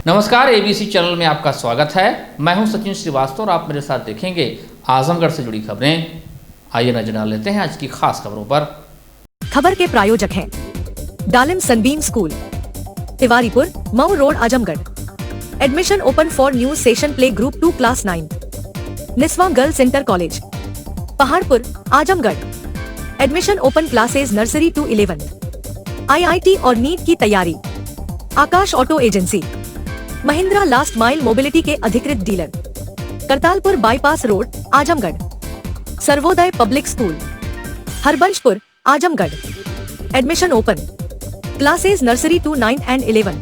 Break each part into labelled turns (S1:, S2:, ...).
S1: नमस्कार, ABC channel में आपका स्वागत है। मैं हूं सचिन श्रीवास्तव और आप मेरे साथ देखेंगे आजमगढ़ से जुड़ी खबरें। आइए नजर डाल लेते हैं आज की खास खबरों पर।
S2: खबर के प्रायोजक हैं Dalim sunbeam school, Tiwaripur, Mau road, Azamgarh. Admission open for new session play group 2 class 9। Niswa girls inter college, Paharpur, Azamgarh. Admission open classes nursery to 11th। IIT और नीट की तैयारी। Akash auto agency, Mahindra last mile mobility के अधिकृत dealer, Kartalpur bypass road, Azamgarh. Sarvodaya public school, Harbanshpur, Azamgarh. Admission open classes nursery to 9 and 11।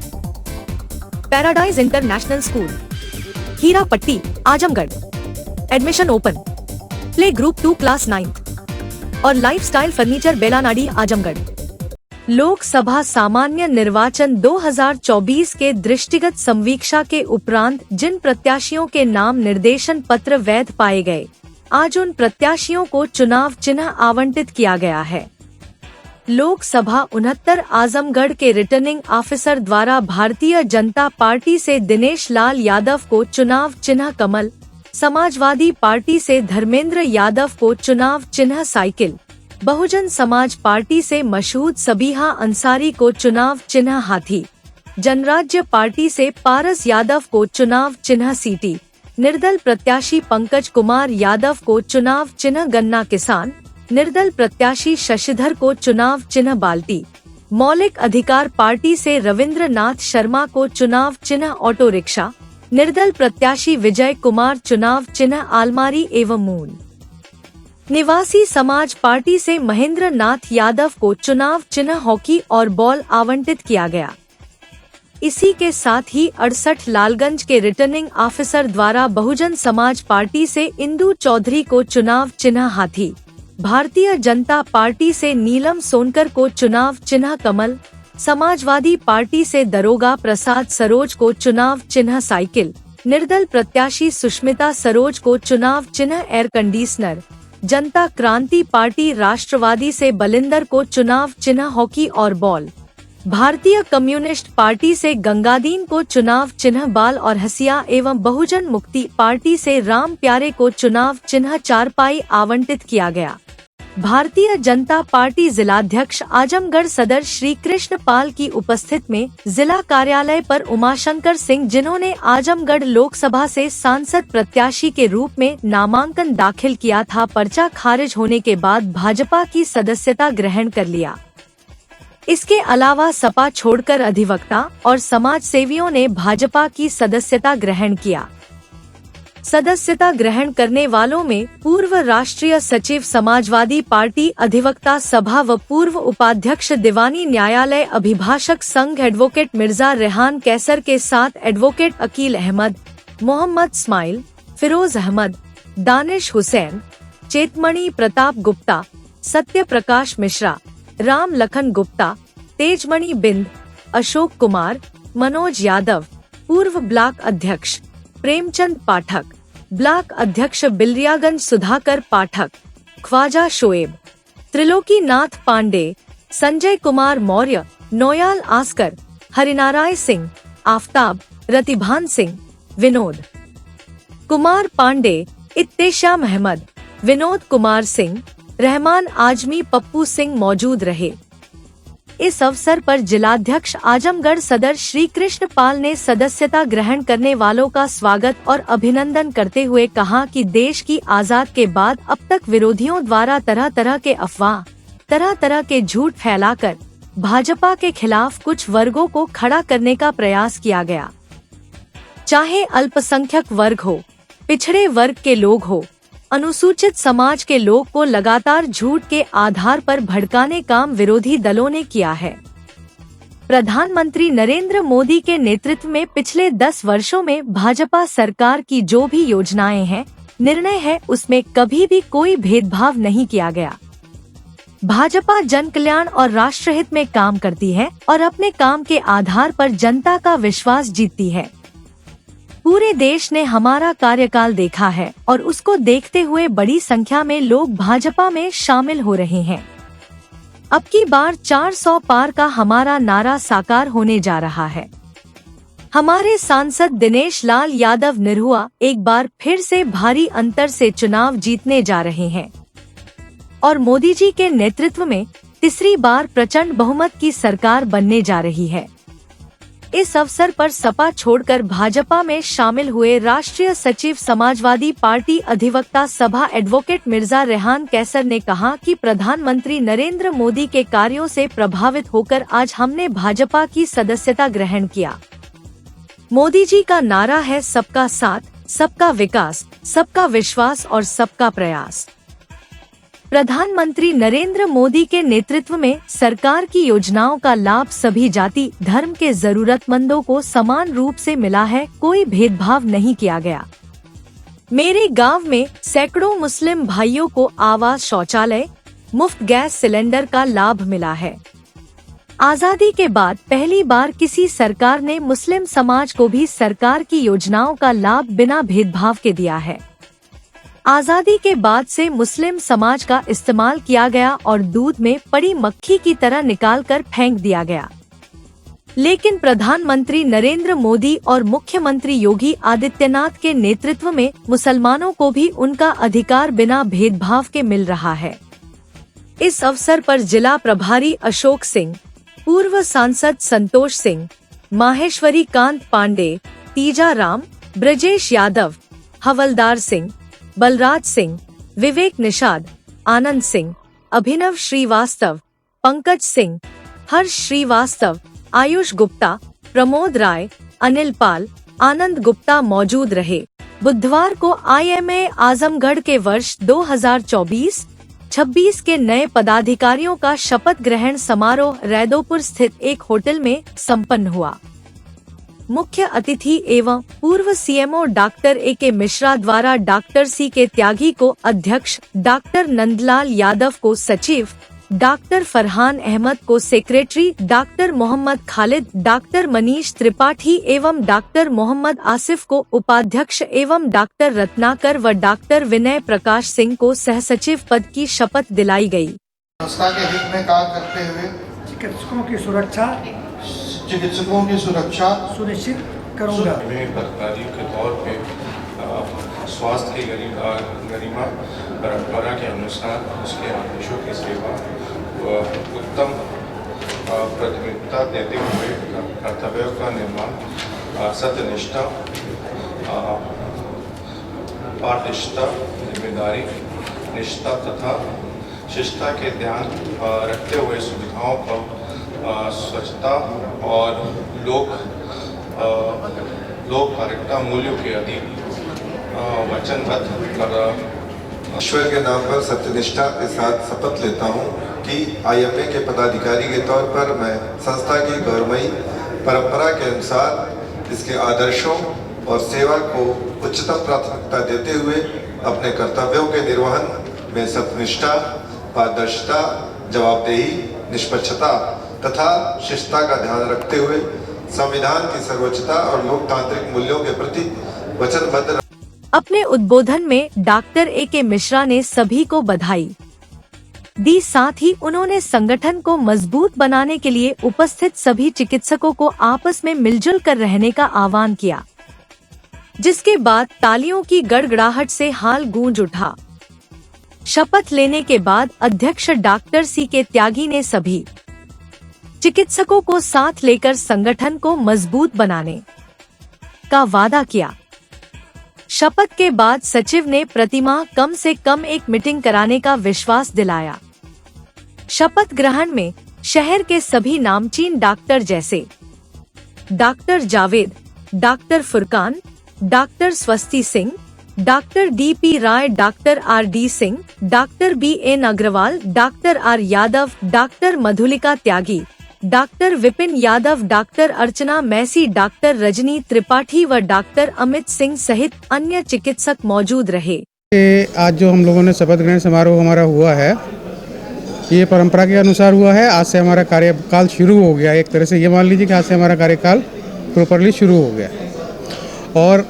S2: Paradise international school, Hirapatti, Azamgarh. Admission open play group 2 class 9 और lifestyle furniture, बेलानाडी, Azamgarh. Lok Sabha सामान्य निर्वाचन 2024 के दृष्टिगत संवीक्षा के उपरांत जिन प्रत्याशियों के नाम निर्देशन पत्र वैध पाए गए, आज उन प्रत्याशियों को चुनाव चिन्ह आवंटित किया गया है। लोकसभा 69 आजमगढ़ के रिटर्निंग ऑफिसर द्वारा भारतीय जनता पार्टी से दिनेश लाल यादव को चुनाव चिन्ह कमल, समाजवादी पार्टी से धर्मेंद्र यादव को चुनाव चिन्ह साइकिल, बहुजन समाज पार्टी से मशहूद सबीहा अंसारी को चुनाव चिन्ह हाथी, जनराज्य पार्टी से पारस यादव को चुनाव चिन्ह सीटी, निर्दल प्रत्याशी पंकज कुमार यादव को चुनाव चिन्ह गन्ना किसान, निर्दल प्रत्याशी शशिधर को चुनाव चिन्ह बाल्टी, मौलिक अधिकार पार्टी से रविंद्र नाथ शर्मा को चुनाव चिन्ह ऑटो रिक्शा, निर्दल प्रत्याशी विजय कुमार चुनाव चिन्ह आलमारी एवं मून, निवासी समाज पार्टी से महेंद्र नाथ यादव को चुनाव चिन्ह हॉकी और बॉल आवंटित किया गया। इसी के साथ ही 68 लालगंज के रिटर्निंग ऑफिसर द्वारा बहुजन समाज पार्टी से इंदु चौधरी को चुनाव चिन्ह हाथी, भारतीय जनता पार्टी से नीलम सोनकर को चुनाव चिन्ह कमल, समाजवादी पार्टी से दरोगा प्रसाद सरोज को चुनाव चिन्ह साइकिल, निर्दल प्रत्याशी सुष्मिता सरोज को चुनाव चिन्ह एयर कंडीशनर, जनता क्रांति पार्टी राष्ट्रवादी से बलिंदर को चुनाव चिन्ह हॉकी और बॉल, भारतीय कम्युनिस्ट पार्टी से गंगादीन को चुनाव चिन्ह बाल और हसिया एवं बहुजन मुक्ति पार्टी से राम प्यारे को चुनाव चिन्ह चारपाई आवंटित किया गया। भारतीय जनता पार्टी जिलाध्यक्ष आजमगढ़ सदर श्री कृष्ण पाल की उपस्थित में जिला कार्यालय पर उमाशंकर सिंह, जिन्होंने आजमगढ़ लोकसभा से सांसद प्रत्याशी के रूप में नामांकन दाखिल किया था, पर्चा खारिज होने के बाद भाजपा की सदस्यता ग्रहण कर लिया। इसके अलावा सपा छोड़कर अधिवक्ता और समाज सेवियों ने भाजपा की सदस्यता ग्रहण किया। सदस्यता ग्रहण करने वालों में पूर्व राष्ट्रीय सचिव समाजवादी पार्टी अधिवक्ता सभा व पूर्व उपाध्यक्ष दीवानी न्यायालय अभिभाषक संघ एडवोकेट मिर्जा रेहान कैसर के साथ एडवोकेट अकील अहमद, मोहम्मद स्माइल, फिरोज अहमद, दानिश हुसैन, चेतमणि प्रताप गुप्ता, सत्य प्रकाश मिश्रा, राम लखन गुप्ता, तेजमणि बिंद, अशोक कुमार, मनोज यादव, पूर्व ब्लॉक अध्यक्ष प्रेमचंद पाठक, ब्लॉक अध्यक्ष बिलरियागंज सुधाकर पाठक, ख्वाजा शोएब, त्रिलोकी नाथ पांडे, संजय कुमार मौर्य, नोयाल आस्कर, हरिनाराय सिंह, आफ्ताब, रतिभान सिंह, विनोद कुमार पांडे, इत्तेशाम अहमद, विनोद कुमार सिंह, रहमान आजमी, पप्पू सिंह मौजूद रहे। इस अवसर पर जिलाध्यक्ष आजमगढ़ सदर श्री कृष्ण पाल ने सदस्यता ग्रहण करने वालों का स्वागत और अभिनंदन करते हुए कहा कि देश की आजाद के बाद अब तक विरोधियों द्वारा तरह तरह के अफवाह, तरह तरह के झूठ फैलाकर भाजपा के खिलाफ कुछ वर्गों को खड़ा करने का प्रयास किया गया। चाहे अल्पसंख्यक वर्ग हो, पिछड़े वर्ग के लोग हो, अनुसूचित समाज के लोग को लगातार झूठ के आधार पर भड़काने काम विरोधी दलों ने किया है। प्रधानमंत्री नरेंद्र मोदी के नेतृत्व में पिछले 10 वर्षों में भाजपा सरकार की जो भी योजनाएं हैं, निर्णय है, उसमें कभी भी कोई भेदभाव नहीं किया गया। भाजपा जन कल्याण और राष्ट्रहित में काम करती है और अपने काम के आधार पर जनता का विश्वास जीतती है। पूरे देश ने हमारा कार्यकाल देखा है और उसको देखते हुए बड़ी संख्या में लोग भाजपा में शामिल हो रहे हैं। अब की बार 400 पार का हमारा नारा साकार होने जा रहा है। हमारे सांसद दिनेश लाल यादव निरहुआ एक बार फिर से भारी अंतर से चुनाव जीतने जा रहे हैं और मोदी जी के नेतृत्व में तीसरी बार प्रचंड बहुमत की सरकार बनने जा रही है। इस अवसर पर सपा छोड़कर भाजपा में शामिल हुए राष्ट्रीय सचिव समाजवादी पार्टी अधिवक्ता सभा एडवोकेट मिर्जा रेहान कैसर ने कहा कि प्रधानमंत्री नरेंद्र मोदी के कार्यों से प्रभावित होकर आज हमने भाजपा की सदस्यता ग्रहण किया। मोदी जी का नारा है सबका साथ, सबका विकास, सबका विश्वास और सबका प्रयास। प्रधानमंत्री नरेंद्र मोदी के नेतृत्व में सरकार की योजनाओं का लाभ सभी जाति धर्म के जरूरतमंदों को समान रूप से मिला है, कोई भेदभाव नहीं किया गया। मेरे गांव में सैकड़ों मुस्लिम भाइयों को आवास, शौचालय, मुफ्त गैस सिलेंडर का लाभ मिला है। आजादी के बाद पहली बार किसी सरकार ने मुस्लिम समाज को भी सरकार की योजनाओं का लाभ बिना भेदभाव के दिया है। आजादी के बाद से मुस्लिम समाज का इस्तेमाल किया गया और दूध में पड़ी मक्खी की तरह निकालकर फेंक दिया गया। लेकिन प्रधानमंत्री नरेंद्र मोदी और मुख्यमंत्री योगी आदित्यनाथ के नेतृत्व में मुसलमानों को भी उनका अधिकार बिना भेदभाव के मिल रहा है। इस अवसर पर जिला प्रभारी अशोक सिंह, पूर्व सांसद संतोष सिंह, माहेश्वरी कांत पांडे, तीजा राम, ब्रजेश यादव, हवलदार सिंह, बलराज सिंह, विवेक निषाद, आनंद सिंह, अभिनव श्रीवास्तव, पंकज सिंह, हर्ष श्रीवास्तव, आयुष गुप्ता, प्रमोद राय, अनिल पाल, आनंद गुप्ता मौजूद रहे। बुधवार को IMA आजमगढ़ के वर्ष 2024-26 के नए पदाधिकारियों का शपथ ग्रहण समारोह रैदोपुर स्थित एक होटल में संपन्न हुआ। मुख्य अतिथि एवं पूर्व CMO डॉक्टर AK मिश्रा द्वारा डॉक्टर C.K. त्यागी को अध्यक्ष, डॉक्टर नंदलाल यादव को सचिव, डॉक्टर फरहान अहमद को secretary, doctor Mohammad Khalid, doctor Manish Tripathi एवं डॉक्टर मोहम्मद आसिफ को उपाध्यक्ष एवं डॉक्टर रत्नाकर व डॉक्टर विनय प्रकाश सिंह को सहसचिव पद की शपथ दिलाई गई।
S3: संस्था के हित में कार्य करते हुए
S4: चिकित्सकों की सुरक्षा सुनिश्चित करूंगा।
S5: अधिकारी के तौर पे स्वास्थ्य की गरिमा परंपरा के अनुसार उसके आदेशों की सेवा व उत्तम प्राथमिकता देते हुए कर्तव्यों का निर्माण सत्यनिष्ठा, पारदर्शिता, जिम्मेदारी, निष्ठा तथा शिष्टता के ध्यान रखते हुए सुविधाओं को स्वच्छता और लोककारिता मूल्यों के अधीन वचनबद्ध कर
S6: ईश्वर के नाम पर सत्यनिष्ठा के साथ शपथ लेता हूँ कि IMA के पदाधिकारी के तौर पर मैं संस्था की गौरवमयी परंपरा के अनुसार इसके आदर्शों और सेवा को उच्चतम प्राथमिकता देते हुए अपने कर्तव्यों के निर्वहन में सत्यनिष्ठा, पारदर्शिता, जवाबदेही, निष्पक्षता तथा शिष्टता का ध्यान रखते हुए संविधान की सर्वोच्चता और लोकतांत्रिक मूल्यों के प्रति वचनबद्ध।
S2: अपने उद्बोधन में डॉक्टर AK मिश्रा ने सभी को बधाई दी, साथ ही उन्होंने संगठन को मजबूत बनाने के लिए उपस्थित सभी चिकित्सकों को आपस में मिलजुल कर रहने का आह्वान किया, जिसके बाद तालियों की गड़गड़ाहट से हाल गूंज उठा। शपथ लेने के बाद अध्यक्ष डॉक्टर C.K. त्यागी ने सभी चिकित्सकों को साथ लेकर संगठन को मजबूत बनाने का वादा किया। शपथ के बाद सचिव ने प्रतिमाह कम से कम एक मीटिंग कराने का विश्वास दिलाया। शपथ ग्रहण में शहर के सभी नामचीन डॉक्टर जैसे doctor Javed, doctor Furqan, doctor Swasti Singh, doctor DP Rai, doctor RD Singh, doctor BN Agarwal, doctor R Yadav, doctor Madhulika Tyagi, doctor Vipin Yadav, doctor Archana Massey, doctor Rajni Tripathi व डॉक्टर अमित सिंह सहित अन्य चिकित्सक मौजूद रहे।
S4: आज जो हम लोगों ने शपथ ग्रहण समारोह हमारा हुआ है, ये परंपरा के अनुसार हुआ है। आज से हमारा कार्यकाल शुरू हो गया। एक तरह से ये मान लीजिए कि आज से हमारा कार्यकाल प्रॉपरली शुरू हो गया। और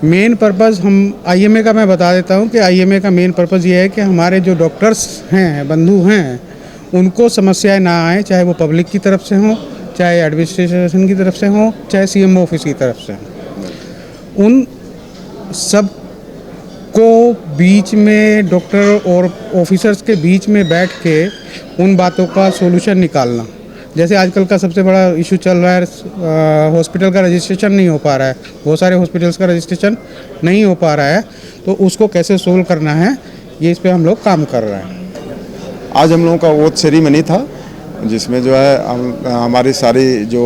S4: मेन पर्पज़ हम IMA का मैं बता देता हूँ कि IMA का मेन पर्पज़ ये है कि हमारे जो डॉक्टर्स हैं, बंधु हैं, उनको समस्याएं ना आए, चाहे वो पब्लिक की तरफ से हों चाहे एडमिनिस्ट्रेशन की तरफ से हो, चाहे सीएमओ ऑफिस की तरफ से हो, उन सब को बीच में डॉक्टर और ऑफिसर्स के बीच में बैठ के उन बातों का सोल्यूशन निकालना। जैसे आजकल का सबसे बड़ा इशू चल रहा है, हॉस्पिटल का रजिस्ट्रेशन नहीं हो पा रहा है, बहुत सारे हॉस्पिटल्स का रजिस्ट्रेशन नहीं हो पा रहा है, तो उसको कैसे सोल्व करना है, ये इस पे हम लोग काम कर रहे हैं।
S7: आज हम लोगों का ओथ सेरेमनी था, जिसमें जो है हमारी सारी जो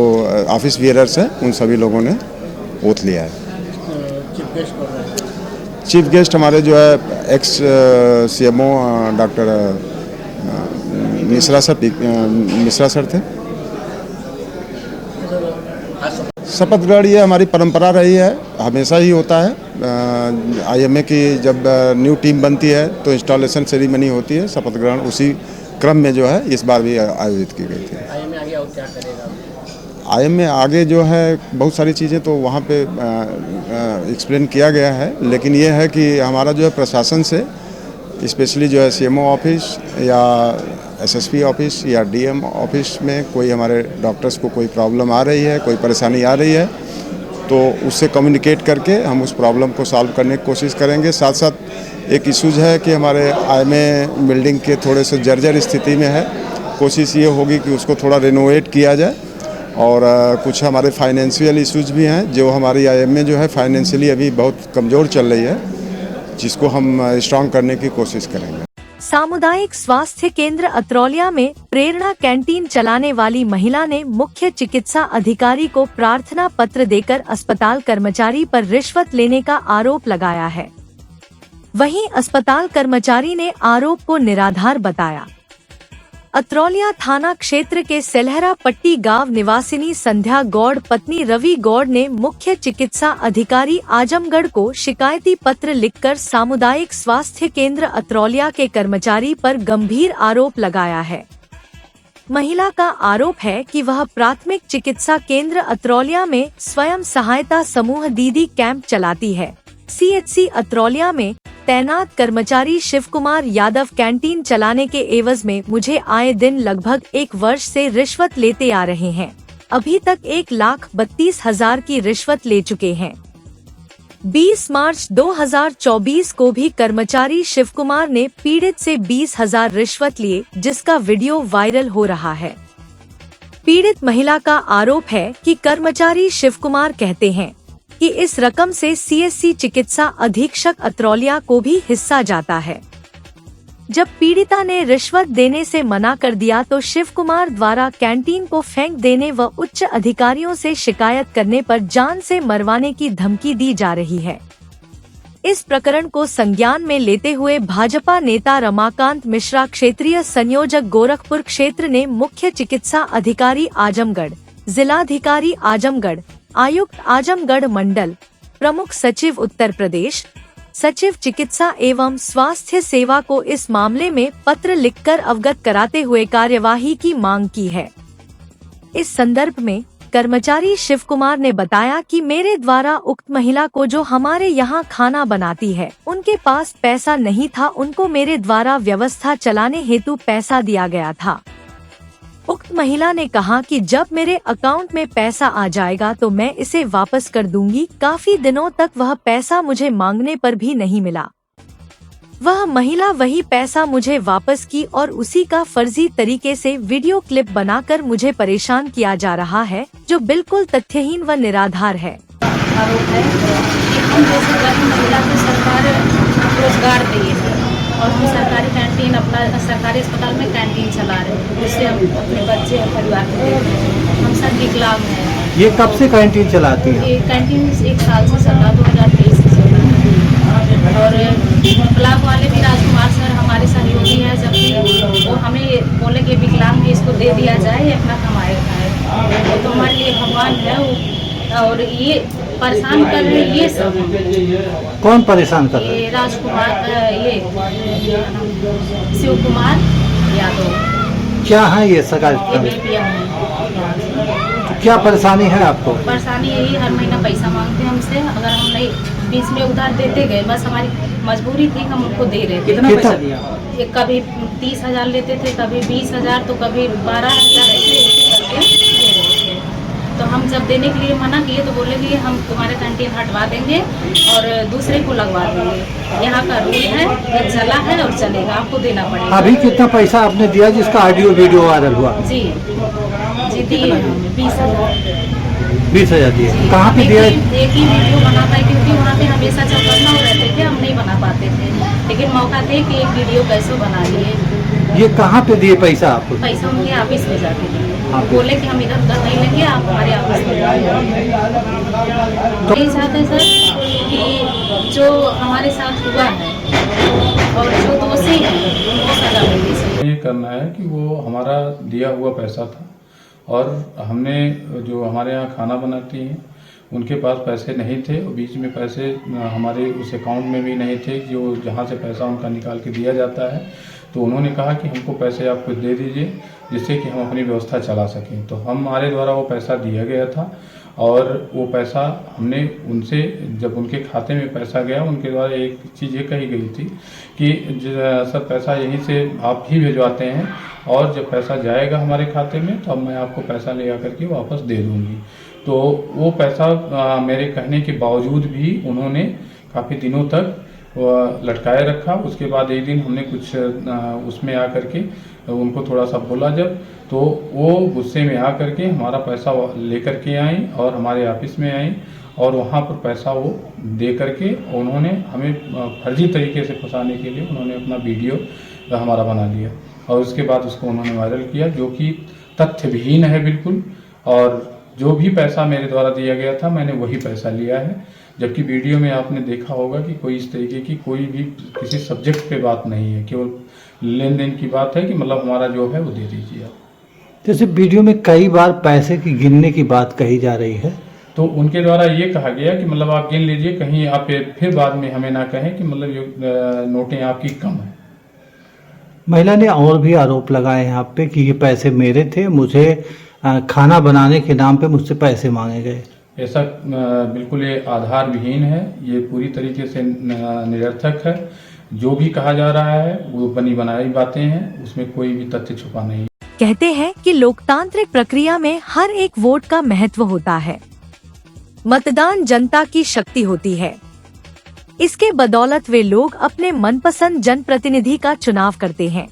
S7: ऑफिस बियरर्स हैं उन सभी लोगों ने ओथ लिया है। चीफ गेस्ट हमारे जो है x CMO doctor Mishra sir थे। शपथ ग्रहण ये हमारी परंपरा रही है, हमेशा ही होता है। आईएमए की जब न्यू टीम बनती है तो इंस्टॉलेशन सेरेमनी होती है, शपथ ग्रहण उसी क्रम में जो है इस बार भी आयोजित की गई थी। आईएमए आगे और क्या करेगा? आईएमए आगे जो है बहुत सारी चीज़ें तो वहाँ पे एक्सप्लेन किया गया है, लेकिन ये है कि हमारा जो है प्रशासन से स्पेशली जो है सीएमओ ऑफिस या एसएसपी ऑफिस या डीएम ऑफिस में कोई हमारे डॉक्टर्स को कोई प्रॉब्लम आ रही है, कोई परेशानी आ रही है, तो उससे कम्युनिकेट करके हम उस प्रॉब्लम को सॉल्व करने की कोशिश करेंगे। साथ साथ एक इशूज़ है कि हमारे आईएमए बिल्डिंग के थोड़े से जर्जर स्थिति में है, कोशिश ये होगी कि उसको थोड़ा रिनोवेट किया जाए। और कुछ हमारे फाइनेंशियल इश्यूज भी हैं, जो हमारी आईएमए जो है फाइनेंशियली अभी बहुत कमज़ोर चल रही है, जिसको हम स्ट्रॉन्ग करने की कोशिश करेंगे।
S2: सामुदायिक स्वास्थ्य केंद्र अत्रौलिया में प्रेरणा कैंटीन चलाने वाली महिला ने मुख्य चिकित्सा अधिकारी को प्रार्थना पत्र देकर अस्पताल कर्मचारी पर रिश्वत लेने का आरोप लगाया है। वहीं अस्पताल कर्मचारी ने आरोप को निराधार बताया। अत्रौलिया थाना क्षेत्र के सेलहरा पट्टी गांव निवासिनी संध्या गौड़ पत्नी रवि गौड़ ने मुख्य चिकित्सा अधिकारी आजमगढ़ को शिकायती पत्र लिखकर सामुदायिक स्वास्थ्य केंद्र अत्रौलिया के कर्मचारी पर गंभीर आरोप लगाया है। महिला का आरोप है कि वह प्राथमिक चिकित्सा केंद्र अत्रौलिया में स्वयं सहायता समूह दीदी कैंप चलाती है। सीएचसी अत्रौलिया में तैनात कर्मचारी शिव कुमार यादव कैंटीन चलाने के एवज में मुझे आए दिन लगभग 1 वर्ष से रिश्वत लेते आ रहे हैं। अभी तक 1,32,000 की रिश्वत ले चुके हैं। 20 मार्च 2024 को भी कर्मचारी शिव कुमार ने पीड़ित से 20,000 रिश्वत लिए, जिसका वीडियो वायरल हो रहा है। पीड़ित महिला का आरोप है कि कर्मचारी शिव कुमार कहते हैं कि इस रकम से सीएससी चिकित्सा अधीक्षक अत्रौलिया को भी हिस्सा जाता है। जब पीड़िता ने रिश्वत देने से मना कर दिया तो शिव कुमार द्वारा कैंटीन को फेंक देने व उच्च अधिकारियों से शिकायत करने पर जान से मरवाने की धमकी दी जा रही है। इस प्रकरण को संज्ञान में लेते हुए भाजपा नेता रमाकांत मिश्रा, क्षेत्रीय संयोजक गोरखपुर क्षेत्र ने मुख्य चिकित्सा अधिकारी आजमगढ़, जिलाधिकारी आजमगढ़, आयुक्त आजमगढ़ मंडल, प्रमुख सचिव उत्तर प्रदेश, सचिव चिकित्सा एवं स्वास्थ्य सेवा को इस मामले में पत्र लिखकर अवगत कराते हुए कार्यवाही की मांग की है। इस संदर्भ में कर्मचारी शिव कुमार ने बताया कि मेरे द्वारा उक्त महिला को जो हमारे यहाँ खाना बनाती है, उनके पास पैसा नहीं था, उनको मेरे द्वारा व्यवस्था चलाने हेतु पैसा दिया गया था। उक्त महिला ने कहा कि जब मेरे अकाउंट में पैसा आ जाएगा तो मैं इसे वापस कर दूंगी। काफी दिनों तक वह पैसा मुझे मांगने पर भी नहीं मिला। वह महिला वही पैसा मुझे वापस की और उसी का फर्जी तरीके से वीडियो क्लिप बनाकर मुझे परेशान किया जा रहा है, जो बिल्कुल तथ्यहीन व निराधार है।
S8: आरोप है कि हम जैसे गरीब महिला को सरकार रोजगार दी है और हम सरकारी कैंटीन, अपना सरकारी अस्पताल में कैंटीन चला रहे हैं, जिससे हम अपने बच्चे और परिवार को देते हैं। हम सब विकलांग हैं।
S9: ये कब से कैंटीन चलाती हैं?
S8: ये कैंटीन 1 साल से चल रहा, 2023 से चल रहा। और ब्लॉक वाले भी राजकुमार सर हमारे सहयोगी हैं, जबकि वो हमें बोले कि विकलांग भी इसको दे दिया जाए, अपना कमाए खाए, तो हमारे लिए भगवान है। और ये परेशान कर रहे हैं, ये सब
S9: कौन परेशान कर रहे हैं?
S8: ये राजकुमार, ये शिव कुमार यादव।
S9: क्या है ये सरकारी? क्या परेशानी है आपको?
S8: परेशानी यही, हर महीना पैसा मांगते हैं हमसे, अगर हम नहीं बीच में उधार देते गए, बस हमारी मजबूरी थी, हम उनको दे रहे थे।
S9: कितना पैसा दिया?
S8: ये कभी 30,000 लेते थे, कभी 20,000, तो कभी 12,000 ऐसे करके दे रहे थे। तो हम जब देने के लिए मना किए तो बोले कि हम तुम्हारे कैंटीन हटवा देंगे और दूसरे को लगवा देंगे। यहाँ का रूल है, ये चला है और चलेगा, आपको देना पड़ेगा।
S9: अभी कितना पैसा आपने दिया जिसका ऑडियो वीडियो वायरल हुआ?
S8: जी दिए हमें 20,000।
S9: 20,000 दिए। कहाँ पे दिया?
S8: एक ही वीडियो बना पाए क्योंकि वहाँ पे हमेशा चौकन्ना हो रहते थे, हम नहीं बना पाते थे, लेकिन मौका थे कि एक वीडियो कैसे बना लिए।
S9: ये कहाँ पे दिए पैसा आपको?
S8: पैसा उनके ऑफिस में जाके दिए।
S9: ऑफिस?
S8: बोले कि हम इधर उधर नहीं लेंगे, आप हमारे ऑफिस में जाइए। यही चाहते हैं सर कि जो हमारे साथ हुआ है और जो दोषी है वो सजा मिले।
S10: ये करना है कि वो हमारा दिया हुआ पैसा था और हमने जो हमारे यहाँ खाना बनाती हैं उनके पास पैसे नहीं थे और बीच में पैसे हमारे उस अकाउंट में भी नहीं थे जो जहाँ से पैसा उनका निकाल के दिया जाता है। तो उन्होंने कहा कि हमको पैसे आप कुछ दे दीजिए जिससे कि हम अपनी व्यवस्था चला सकें। तो हमारे द्वारा वो पैसा दिया गया था और वो पैसा हमने उनसे, जब उनके खाते में पैसा गया, उनके द्वारा एक चीज़ ये कही गई थी कि सर पैसा यहीं से आप ही भिजवाते हैं और जब पैसा जाएगा हमारे खाते में तो अब मैं आपको पैसा ले आकर के वापस दे दूँगी। तो वो पैसा मेरे कहने के बावजूद भी उन्होंने काफ़ी दिनों तक लटकाए रखा। उसके बाद एक दिन हमने कुछ उसमें आकर के उनको थोड़ा सा बोला जब, तो वो गुस्से में आकर के हमारा पैसा लेकर के आई और हमारे ऑफिस में आई और वहाँ पर पैसा वो दे करके उन्होंने हमें फर्जी तरीके से फंसाने के लिए उन्होंने अपना वीडियो हमारा बना लिया और उसके बाद उसको उन्होंने वायरल किया जो कि तथ्यविहीन है बिल्कुल। और जो भी पैसा मेरे द्वारा दिया गया था मैंने वही पैसा लिया है, जबकि वीडियो में आपने देखा होगा कि कोई इस तरीके की कोई भी किसी सब्जेक्ट पे बात नहीं है, केवल लेन देन की बात है कि मतलब हमारा जो है वो दे दीजिए आप।
S9: जैसे वीडियो में कई बार पैसे की गिनने की बात कही जा रही है,
S10: तो उनके द्वारा ये कहा गया कि मतलब आप गिन लीजिए, कहीं आप फिर बाद में हमें ना कहें कि मतलब ये नोटें आपकी कम है।
S9: महिला ने और भी आरोप लगाए हैं आप पे कि ये पैसे मेरे थे, मुझे खाना बनाने के नाम पे मुझसे पैसे मांगे गए।
S10: ऐसा बिल्कुल ये आधार विहीन है, ये पूरी तरीके से निरर्थक है। जो भी कहा जा रहा है वो बनी बनाई बातें हैं, उसमें कोई भी तथ्य छुपा नहीं।
S2: कहते हैं कि लोकतांत्रिक प्रक्रिया में हर एक वोट का महत्व होता है। मतदान जनता की शक्ति होती है। इसके बदौलत वे लोग अपने मनपसंद जनप्रतिनिधि का चुनाव करते हैं।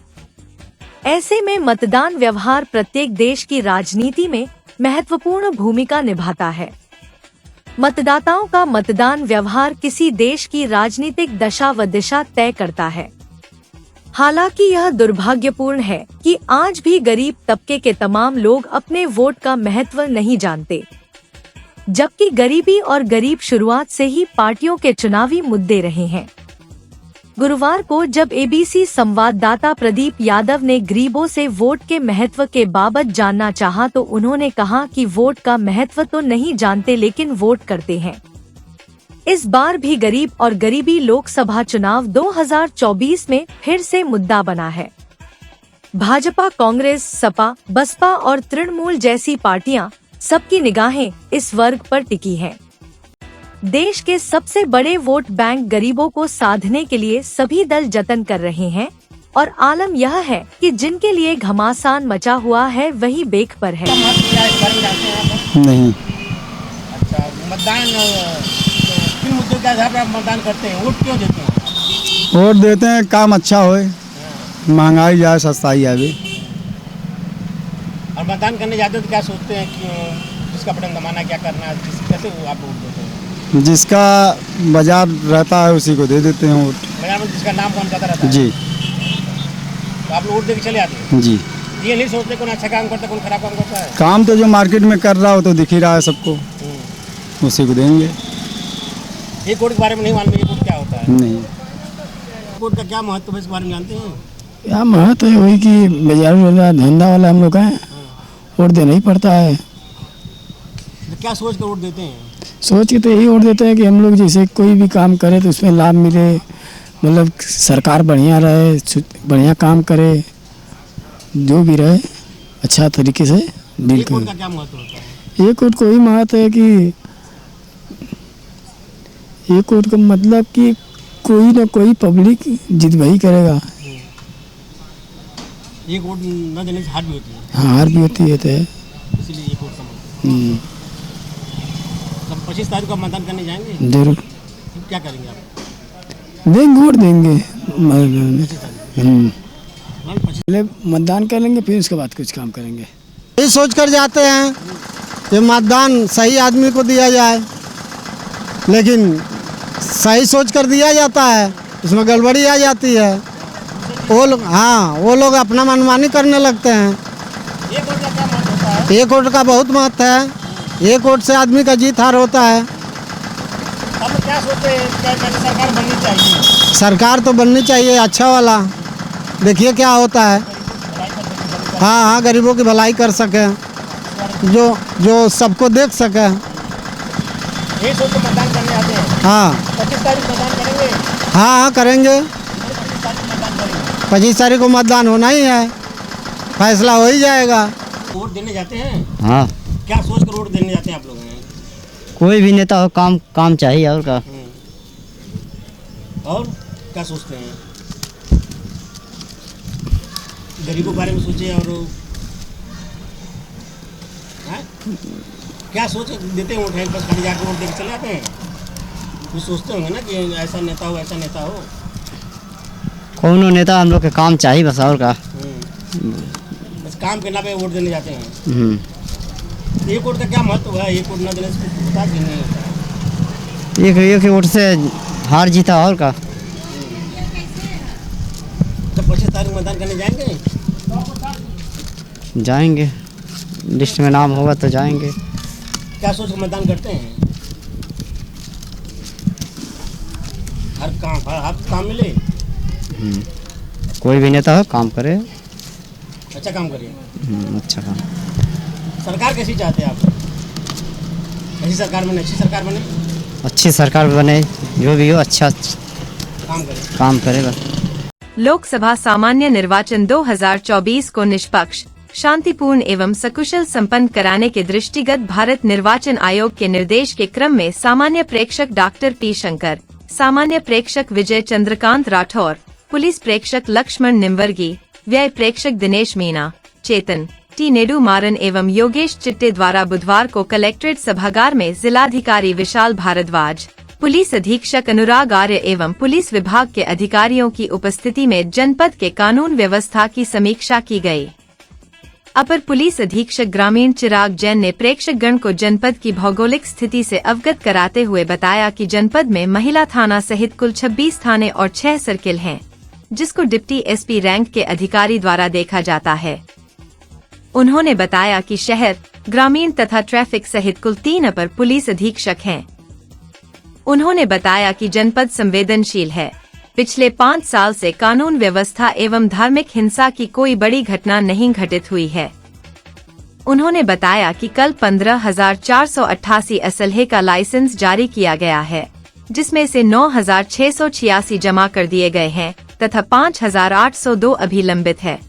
S2: ऐसे में मतदान व्यवहार प्रत्येक देश की राजनीति में महत्वपूर्ण भूमिका निभाता है। मतदाताओं का मतदान व्यवहार किसी देश की राजनीतिक दशा व दिशा तय करता है। हालांकि यह दुर्भाग्यपूर्ण है कि आज भी गरीब तबके के तमाम लोग अपने वोट का महत्व नहीं जानते, जबकि गरीबी और गरीब शुरुआत से ही पार्टियों के चुनावी मुद्दे रहे हैं। गुरुवार को जब एबीसी संवाददाता प्रदीप यादव ने गरीबों से वोट के महत्व के बाबत जानना चाहा तो उन्होंने कहा कि वोट का महत्व तो नहीं जानते लेकिन वोट करते हैं। इस बार भी गरीब और गरीबी लोकसभा चुनाव 2024 में फिर से मुद्दा बना है। भाजपा, कांग्रेस, सपा, बसपा और तृणमूल जैसी पार्टियां सबकी निगाहें इस वर्ग पर टिकी हैं। देश के सबसे बड़े वोट बैंक गरीबों को साधने के लिए सभी दल जतन कर रहे हैं और आलम यह है कि जिनके लिए घमासान मचा हुआ है वही बेख पर है।
S11: नहीं।
S12: अच्छा, मतदान किन मुद्दों के आधार पर आप मतदान करते हैं? वोट क्यों देते हैं?
S11: वोट देते हैं काम अच्छा होए, महंगाई जाए, सस्ताई आए।
S12: और मतदान करने जाते हो तो क्या सोचते हैं कि जिसका बटन दबाना, क्या करना है, कैसे आप वोट देते हैं?
S11: जिसका बाजार रहता है उसी को दे देते हैं वोट।
S12: बाजार में जिसका नाम कौन कहता रहता है?
S11: जी।
S12: तो आप लोग वोट दे के चले आते हैं?
S11: जी।
S12: ये नहीं सोचते कौन अच्छा काम करता है, कौन खराब काम करता है?
S11: काम तो जो मार्केट में कर रहा हो तो दिख ही रहा है सबको, उसी को देंगे।
S12: एक वोट के बारे में नहीं मालूम ये वोट क्या होता है?
S11: नहीं।
S12: वोट का क्या महत्व है इस बारे में जानते हैं?
S11: यहाँ महत्व है वही कि बाजार वाला धंधा वाला हम लोग हैं, वोट देना ही पड़ता है।
S12: तो क्या सोच कर वोट देते हैं?
S11: सोच के तो यही वोट देते हैं कि हम लोग जैसे कोई भी काम करे तो उसमें लाभ मिले, मतलब सरकार बढ़िया रहे, बढ़िया काम करे, जो भी रहे अच्छा तरीके से डील करे।
S12: वोट का क्या महत्व होता है?
S11: एक वोट को ही महत्व है कि एक वोट का मतलब कि कोई ना कोई पब्लिक जिद वही करेगा।
S12: एक वोट न देने से हार भी होती है।
S11: हाँ, हार भी होती है तो
S12: इसीलिए एक वोट का महत्व। 25 तारीख को मतदान करने जाएंगे?
S11: जरूर
S12: क्या करेंगे आप?
S11: देंगे, वोट देंगे। पहले मतदान करेंगे, फिर उसके बाद कुछ काम करेंगे।
S13: यही सोच कर जाते हैं कि मतदान सही आदमी को दिया जाए, लेकिन सही सोच कर दिया जाता है, उसमें गड़बड़ी आ जाती है। वो लोग अपना मनमानी करने लगते हैं।
S12: एक वोट का क्या महत्व होता है?
S13: एक वोट का बहुत महत्व है। एक वोट से आदमी का जीत हार होता है।
S12: आप क्या सोचते हैं, क्या सरकार बननी चाहिए?
S13: सरकार तो बननी चाहिए अच्छा वाला, देखिए क्या होता है। हाँ, गरीबों की भलाई कर सके, जो सबको देख सके।
S12: यही सोच के मतदान करने आते हैं?
S13: हाँ।
S12: 25 तारीख मतदान करेंगे?
S13: हाँ, करेंगे। 25 तारीख को मतदान होना ही है, फैसला हो ही जाएगा।
S12: वोट देने जाते हैं?
S14: हाँ।
S12: क्या सोच कर वोट देने जाते हैं आप लोग?
S14: कोई भी नेता हो, काम चाहिए और का।
S12: और क्या सोचते हैं? गरीबों के बारे में सोचे और क्या सोच देते हैं? वोट है बस खाली जाकर वोट देकर चले जाते हैं? कुछ सोचते होंगे ना कि ऐसा नेता हो, ऐसा नेता हो।
S14: कौनो नेता हम लोग के काम चाहिए बस और का।
S12: बस काम के नाम पे वोट देने जाते हैं। एक वोट का क्या महत्व है? एक वोट ना देने से कुछ होता कि नहीं होता?
S14: एक वोट से हार जीता और का।
S12: तो 25 तारीख मतदान करने जाएंगे?
S14: जाएंगे, लिस्ट में नाम होगा तो जाएंगे।
S12: क्या सोच कर मतदान करते हैं? हर काम मिले।
S14: कोई भी नेता हो, काम करे,
S12: अच्छा काम करिए।
S14: अच्छा काम।
S12: सरकार कैसी चाहते हैं आप? कैसी सरकार बने? अच्छी सरकार बने?
S14: अच्छी सरकार बने, जो भी हो अच्छा काम करे बस।
S2: लोकसभा सामान्य निर्वाचन 2024 को निष्पक्ष, शांतिपूर्ण एवं सकुशल संपन्न कराने के दृष्टिगत भारत निर्वाचन आयोग के निर्देश के क्रम में सामान्य प्रेक्षक डॉक्टर पी शंकर, सामान्य प्रेक्षक विजय चंद्रकांत राठौर, पुलिस प्रेक्षक लक्ष्मण निम्वर्गी, व्यय प्रेक्षक दिनेश मीना, चेतन टी नेडुमारन एवं योगेश चिट्टे द्वारा बुधवार को कलेक्ट्रेट सभागार में जिलाधिकारी विशाल भारद्वाज, पुलिस अधीक्षक अनुराग आर्य एवं पुलिस विभाग के अधिकारियों की उपस्थिति में जनपद के कानून व्यवस्था की समीक्षा की गई। अपर पुलिस अधीक्षक ग्रामीण चिराग जैन ने प्रेक्षक गण को जनपद की भौगोलिक स्थिति से अवगत कराते हुए बताया कि जनपद में महिला थाना सहित कुल 26 थाने और 6 सर्किल हैं, जिसको डिप्टी एसपी रैंक के अधिकारी द्वारा देखा जाता है। उन्होंने बताया कि शहर, ग्रामीण तथा ट्रैफिक सहित कुल 3 अपर पुलिस अधीक्षक हैं। उन्होंने बताया कि जनपद संवेदनशील है। पिछले 5 साल से कानून व्यवस्था एवं धार्मिक हिंसा की कोई बड़ी घटना नहीं घटित हुई है। उन्होंने बताया कि कल 15,488 असलहे का लाइसेंस जारी किया गया है, जिसमें से 9,686 जमा कर दिए गए हैं तथा 5,802 अभी लंबित है।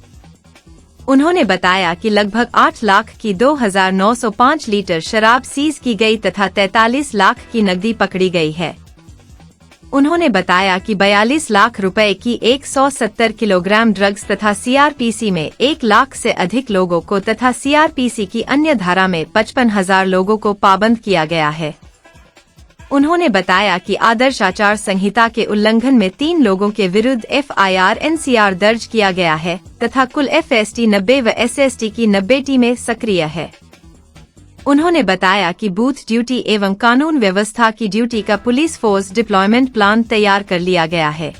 S2: उन्होंने बताया कि लगभग 8 लाख की 2,905 लीटर शराब सीज की गई तथा 43 लाख की नकदी पकड़ी गई है। उन्होंने बताया कि 42 लाख रुपए की 170 किलोग्राम ड्रग्स तथा सीआरपीसी में 1 लाख से अधिक लोगों को तथा सीआरपीसी की अन्य धारा में 55,000 लोगों को पाबंद किया गया है। उन्होंने बताया कि आदर्श आचार संहिता के उल्लंघन में 3 लोगों के विरुद्ध एफआईआर एनसीआर दर्ज किया गया है तथा कुल एफएसटी 90 व एसएसटी की 90 टीमें सक्रिय है। उन्होंने बताया कि बूथ ड्यूटी एवं कानून व्यवस्था की ड्यूटी का पुलिस फोर्स डिप्लॉयमेंट प्लान तैयार कर लिया गया है।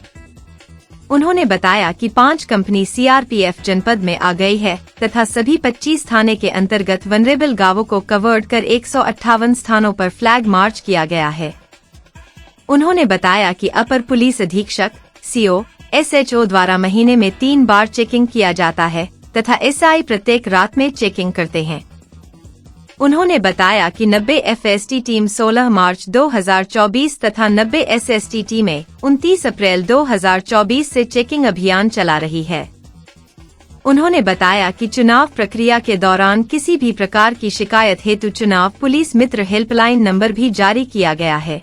S2: उन्होंने बताया कि 5 कंपनी सीआरपीएफ जनपद में आ गई है तथा सभी 25 थाने के अंतर्गत वनरेबल गांवों को कवर्ड कर 158 स्थानों पर फ्लैग मार्च किया गया है। उन्होंने बताया कि अपर पुलिस अधीक्षक, सीओ, एसएचओ द्वारा महीने में 3 बार चेकिंग किया जाता है तथा एसआई प्रत्येक रात में चेकिंग करते हैं। उन्होंने बताया कि 90 एफएसटी टीम 16 मार्च 2024 तथा 90 एसएसटी टीमें 29 अप्रैल 2024 से चेकिंग अभियान चला रही है। उन्होंने बताया कि चुनाव प्रक्रिया के दौरान किसी भी प्रकार की शिकायत हेतु चुनाव पुलिस मित्र हेल्पलाइन नंबर भी जारी किया गया है।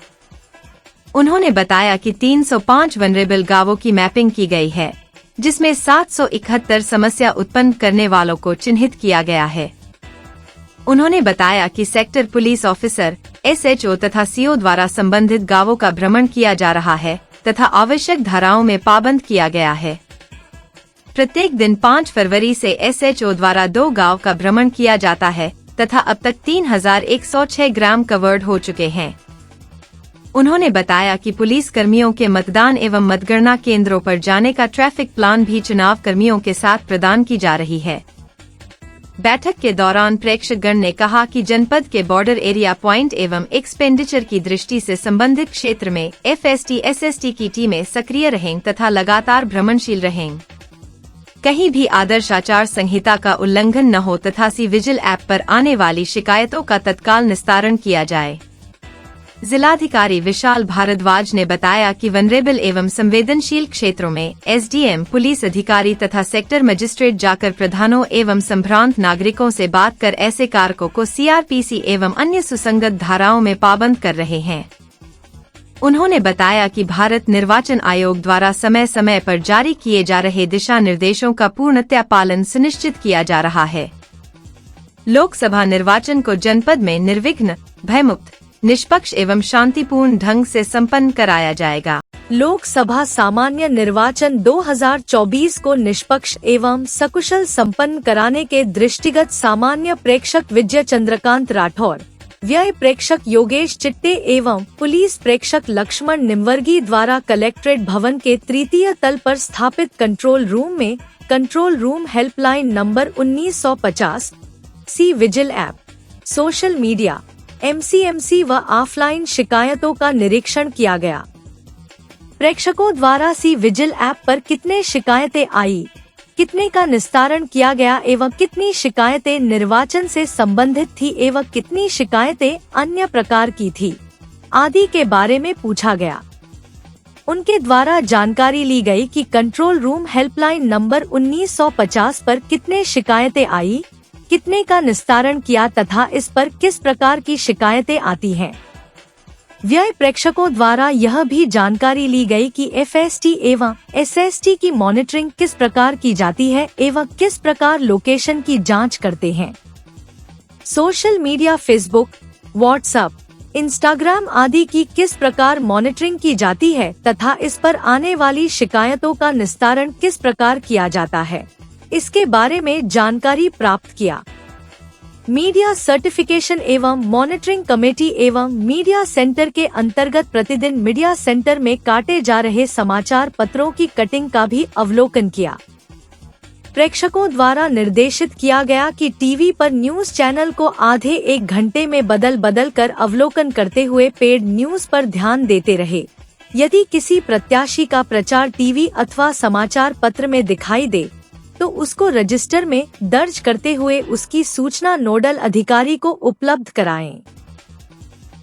S2: उन्होंने बताया कि 305 वनरेबल गांवों की मैपिंग की गई है, जिसमें 771 समस्या उत्पन्न करने वालों को चिन्हित किया गया है। उन्होंने बताया कि सेक्टर पुलिस ऑफिसर,
S15: SHO तथा CO द्वारा संबंधित गांवों का भ्रमण किया जा रहा है तथा आवश्यक धाराओं में पाबंद किया गया है। प्रत्येक दिन 5 फरवरी से SHO द्वारा 2 गांव का भ्रमण किया जाता है तथा अब तक 3106 ग्राम कवर्ड हो चुके हैं। उन्होंने बताया कि पुलिस कर्मियों के मतदान एवं मतगणना केंद्रों पर जाने का ट्रैफिक प्लान भी चुनाव कर्मियों के साथ प्रदान की जा रही है। बैठक के दौरान प्रेक्षकगण ने कहा कि जनपद के बॉर्डर एरिया पॉइंट एवं एक्सपेंडिचर की दृष्टि से संबंधित क्षेत्र में FST-SST की टीमें सक्रिय रहेंगी तथा लगातार भ्रमणशील रहेंगी। कहीं भी आदर्श आचार संहिता का उल्लंघन न हो तथा सी विजिल ऐप पर आने वाली शिकायतों का तत्काल निस्तारण किया जाए। जिलाधिकारी विशाल भारद्वाज ने बताया कि वनरेबल एवं संवेदनशील क्षेत्रों में SDM, पुलिस अधिकारी तथा सेक्टर मजिस्ट्रेट जाकर प्रधानों एवं संभ्रांत नागरिकों से बात कर ऐसे कारकों को CRPC एवं अन्य सुसंगत धाराओं में पाबंद कर रहे हैं। उन्होंने बताया कि भारत निर्वाचन आयोग द्वारा समय समय पर जारी किए जा रहे दिशा निर्देशों का पूर्णतः पालन सुनिश्चित किया जा रहा है। लोकसभा निर्वाचन को जनपद में निर्विघ्न, भयमुक्त, निष्पक्ष एवं शांतिपूर्ण ढंग से संपन्न कराया जाएगा।
S2: लोकसभा सामान्य निर्वाचन 2024 को निष्पक्ष एवं सकुशल संपन्न कराने के दृष्टिगत सामान्य प्रेक्षक विजय चंद्रकांत राठौर, व्यय प्रेक्षक योगेश चिट्टे एवं पुलिस प्रेक्षक लक्ष्मण निम्वर्गी द्वारा कलेक्ट्रेट भवन के तृतीय तल पर स्थापित कंट्रोल रूम में control room helpline number 1950, C vigil app, social media, MCMC व ऑफलाइन शिकायतों का निरीक्षण किया गया। प्रेक्षकों द्वारा सी विजिल ऐप पर कितने शिकायतें आई, कितने का निस्तारण किया गया एवं कितनी शिकायतें निर्वाचन से संबंधित थी एवं कितनी शिकायतें अन्य प्रकार की थी आदि के बारे में पूछा गया। उनके द्वारा जानकारी ली गई कि कंट्रोल रूम हेल्पलाइन नंबर 1950 पर कितने शिकायतें आई, कितने का निस्तारण किया तथा इस पर किस प्रकार की शिकायतें आती हैं। व्यय प्रेक्षकों द्वारा यह भी जानकारी ली गई कि FST एवं SST की मॉनिटरिंग किस प्रकार की जाती है एवं किस प्रकार लोकेशन की जांच करते हैं। Social media Facebook, WhatsApp, Instagram आदि की किस प्रकार मॉनिटरिंग की जाती है तथा इस पर आने वाली शिकायतों का निस्तारण किस प्रकार किया जाता है, इसके बारे में जानकारी प्राप्त किया। मीडिया सर्टिफिकेशन एवं मॉनिटरिंग कमेटी एवं मीडिया सेंटर के अंतर्गत प्रतिदिन मीडिया सेंटर में काटे जा रहे समाचार पत्रों की कटिंग का भी अवलोकन किया। प्रेक्षकों द्वारा निर्देशित किया गया कि टीवी पर न्यूज चैनल को आधे 1 घंटे में बदल कर अवलोकन करते हुए पेड न्यूज पर ध्यान देते रहे। यदि किसी प्रत्याशी का प्रचार टीवी अथवा समाचार पत्र में दिखाई दे तो उसको रजिस्टर में दर्ज करते हुए उसकी सूचना नोडल अधिकारी को उपलब्ध कराएं।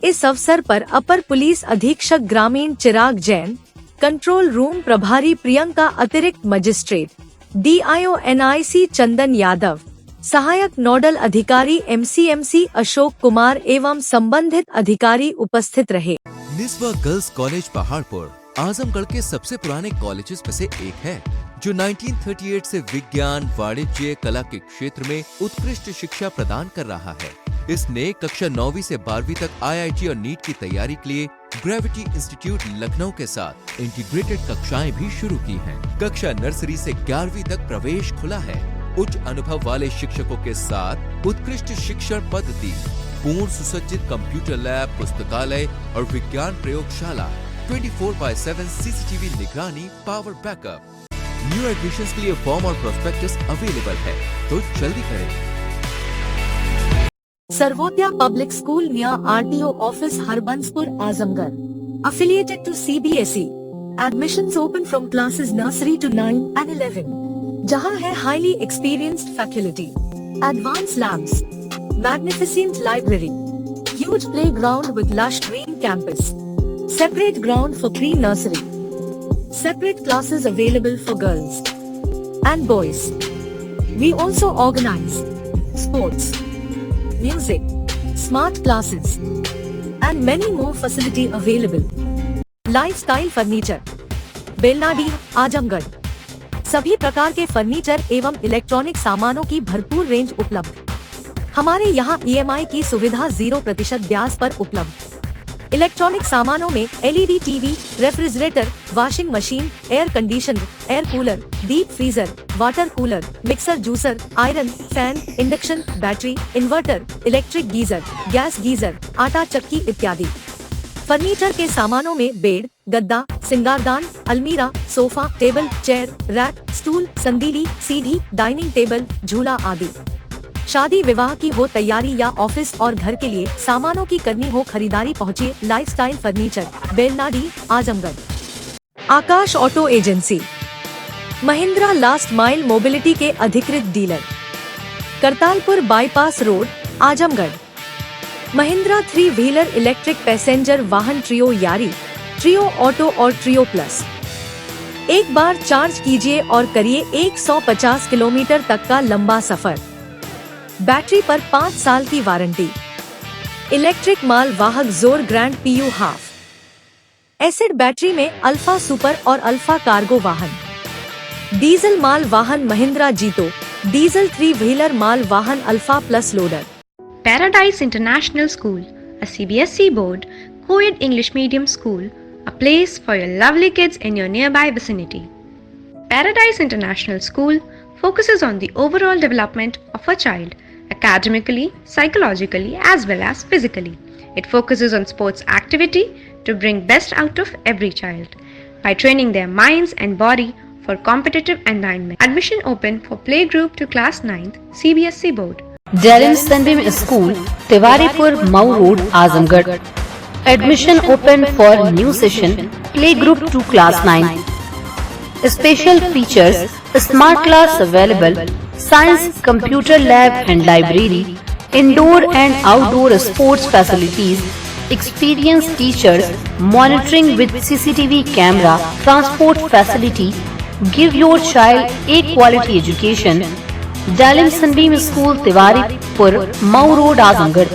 S2: इस अवसर पर अपर पुलिस अधीक्षक ग्रामीण चिराग जैन, कंट्रोल रूम प्रभारी प्रियंका, अतिरिक्त magistrate DIO NIC Chandan Yadav, सहायक नोडल अधिकारी MCMC अशोक कुमार एवं संबंधित अधिकारी उपस्थित रहे।
S16: निस्वा गर्ल्स कॉलेज पहाड़पुर आजमगढ़ के सबसे पुराने कॉलेजेस में से एक है, जो 1938 से विज्ञान, वाणिज्य, कला के क्षेत्र में उत्कृष्ट शिक्षा प्रदान कर रहा है। इसने कक्षा 9वीं से 12वीं तक IIT और नीट की तैयारी के लिए ग्रेविटी इंस्टीट्यूट लखनऊ के साथ इंटीग्रेटेड कक्षाएं भी शुरू की हैं। कक्षा नर्सरी से 11वीं तक प्रवेश खुला है। उच्च अनुभव वाले शिक्षकों के साथ उत्कृष्ट शिक्षण पद्धति, पूर्ण सुसज्जित कंप्यूटर लैब, पुस्तकालय और विज्ञान प्रयोगशाला, 24/7 CCTV निगरानी, पावर बैकअप। न्यू एडमिशंस के लिए फॉर्म और प्रोस्पेक्टस अवेलेबल है, तो जल्दी करें।
S2: Sarvodaya public school near RTO office Harbanspur Azamgarh, affiliated to CBSE, admissions open from classes nursery to 9 and 11, जहां है highly experienced faculty, advanced labs, magnificent library, huge playground with lush green campus, separate ground for pre-nursery, separate classes available for girls and boys. We also organize sports, music, smart classes and many more facility available. Lifestyle furniture, Belnadi, Azamgarh. सभी प्रकार के furniture एवं electronic सामानों की भरपूर range उपलब्ध। हमारे यहाँ EMI की सुविधा 0% ब्याज पर उपलब्ध। इलेक्ट्रॉनिक सामानों में LED TV, refrigerator, washing machine, air conditioner, air cooler, deep freezer, water cooler, mixer juicer, iron, fan, induction, battery, inverter, electric geyser, gas geyser, आटा चक्की इत्यादि। फर्नीचर के सामानों में बेड, गद्दा, सिंगारदान, अलमीरा, sofa, table, chair, rack, stool, संदीली, सीढ़ी, डाइनिंग टेबल, झूला आदि। शादी विवाह की हो तैयारी या ऑफिस और घर के लिए सामानों की करनी हो खरीदारी, पहुंचिए lifestyle furniture, Belnadi, Azamgarh. Akash auto agency, Mahindra last mile mobility के अधिकृत dealer, Kartalpur bypass road, Azamgarh. Mahindra 3 wheeler electric passenger वाहन ट्रियो यारी, ट्रियो ऑटो और ट्रियो प्लस। एक बार चार्ज कीजिए और करिए 150 किलोमीटर तक का लंबा सफर। बैटरी पर 5 साल की वारंटी। इलेक्ट्रिक माल वाहक जोर grand PU half. Acid battery में अल्फा सुपर और अल्फा कार्गो वाहन। डीजल माल वाहन महिंद्रा जीतो, डीजल 3 व्हीलर माल वाहन alpha plus loader.
S17: Paradise International School, a CBSE board, co-ed English medium school, a place for your lovely kids in your nearby vicinity. Paradise International School focuses on the overall development of a child, academically, psychologically, as well as physically. It focuses on sports activity to bring best out of every child by training their minds and body for competitive environment. Admission open for playgroup to class 9th, CBSE board.
S18: Dalim Sunbeam School, Tiwaripur, Mau Road, Azamgarh. Admission open for new session, playgroup to class 9. Special features, smart class available, science, computer lab and library, indoor and outdoor sports facilities, experienced teachers, monitoring with CCTV camera, transport facility. Give your child a quality education. Dalim Sunbeam School, Tiwaripur, Mau Road, Azamgarh.